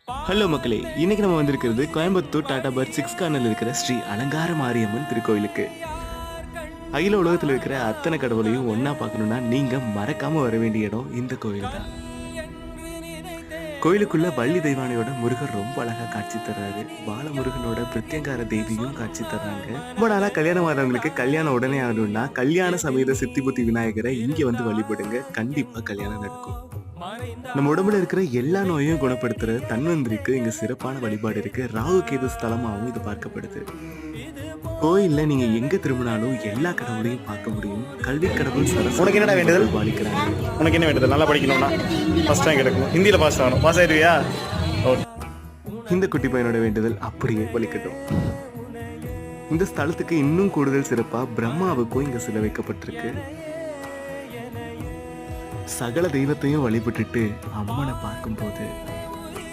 Hello மக்களே, இன்னைக்கு நம்ம வந்திருக்கிறது கோயம்புத்தூர் டாடா பர்த் 6 கார்னர்ல இருக்கிற ஸ்ரீ அலங்கார மாரியம்மன் திருக்கோயிலுக்கு. அகில உலகத்தில் இருக்கிற அத்தனை கடவுளையும் ஒன்னா பார்க்கணும்னா நீங்க மறக்காம வர வேண்டிய இடம் இந்த கோயில் தான். கோயிலுக்குள்ள வள்ளி தெய்வானையோட முருகர் ரொம்ப அழகா காட்சி தர்றாரு. பாலமுருகனோட பிரத்யங்கார தேவியும் காட்சி தர்றாங்க. ரொம்ப நாளா கல்யாணம் ஆகிறவங்களுக்கு கல்யாணம் உடனே ஆகணும்னா கல்யாண சமேத சித்தி புத்தி விநாயகரை இங்க வந்து வழிபடுங்க. கண்டிப்பா கல்யாணம் நடக்கும். நம்ம உடம்புல இருக்கிற எல்லா நோயையும் குணப்படுத்துற தன்வந்திரிக்கு இங்க சிறப்பான வழிபாடு இருக்கு. ராகு கேது ஸ்தலமாகவும் இது பார்க்கப்படுது. கோயில்ல நீங்க எங்க திரும்பினாலும் எல்லா கடவுளையும் பார்க்க முடியும். கல்வி கடவுள் உனக்கு என்னடா வேண்டுதல்? பாலிக்கிறாங்க. உனக்கு என்ன வேண்டுதல்? நல்லா படிக்கணும்னா ஃபர்ஸ்ட் ரேங்க் எடுக்கணும். ஹிந்தியில் பாஸ் ஆகணும். பாஸ் ஆயிடுவியா? ஓகே. இந்த குட்டி பையனோட வேண்டுதல் அப்படியே பலிக்கட்டும். இந்த ஸ்தலத்துக்கு இன்னும் கூடுதல் சிறப்பா பிரம்மாவுக்கும் இங்க சிலை வைக்கப்பட்டிருக்கு. சகல தெய்வத்தையும் வழிபட்டுட்டு அம்மனை பார்க்கும்போது